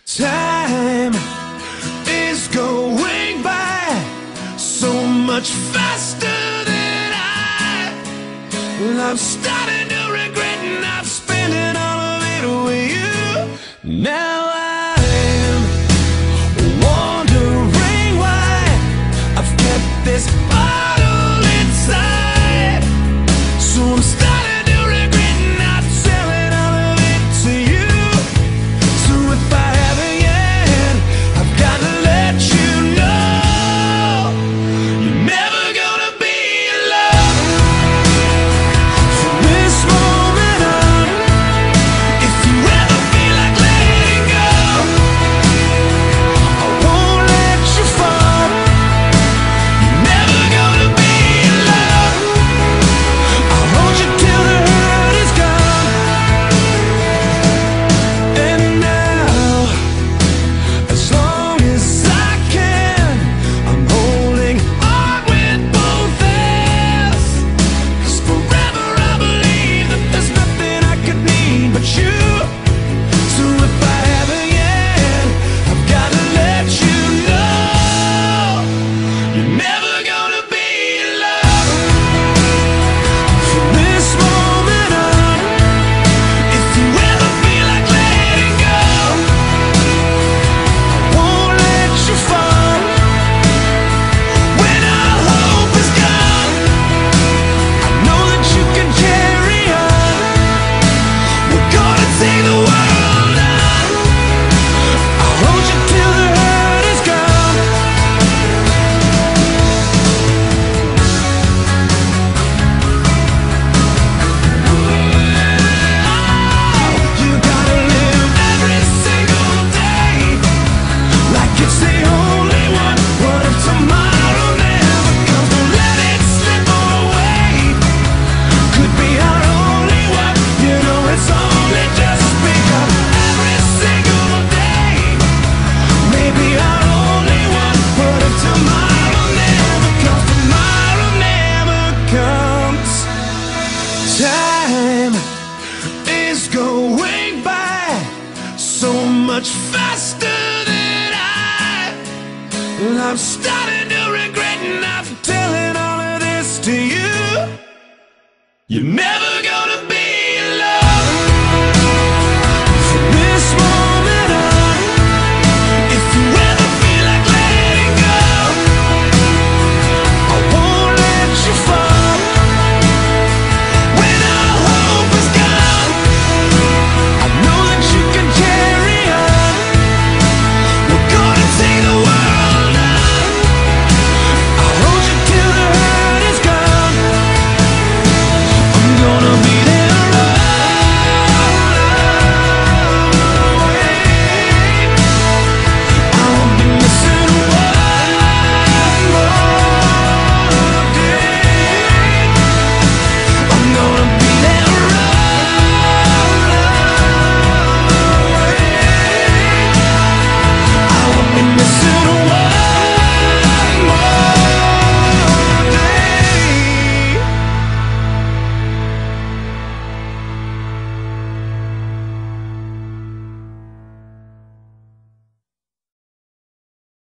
Time is going by so much faster than I'm starting to regret, and I'm spending all of it with you. Now I'm wondering why I've kept this bottle inside. So I'm starting to regret not telling all of it to you. So if I haven't yet, I've got to let you know you're never gonna be alone from this moment on. If you ever feel like letting go, I won't let you fall. You're never gonna be alone. I'll hold you till the hurt is gone. And now, as long as I can, I'm holding on with both hands. 'Cause forever I believe that there's nothing I could need but you. So if I haven't yet, I've got to let you know you're never gonna be alone from this moment on. If you ever feel like letting go, I won't let you fall. When all hope is gone, I know that you can carry on. We're gonna take the world on. I'll hold you till the hurt is gone. You gotta live every single day like it's the only one. What if tomorrow never comes? Don't let it slip away. Could be our only one. You know it's only just begun. Every single day, maybe our only one. What if tomorrow never comes? Tomorrow never comes. Time is going by so much faster than I'm starting to regret not telling all of this to you. You never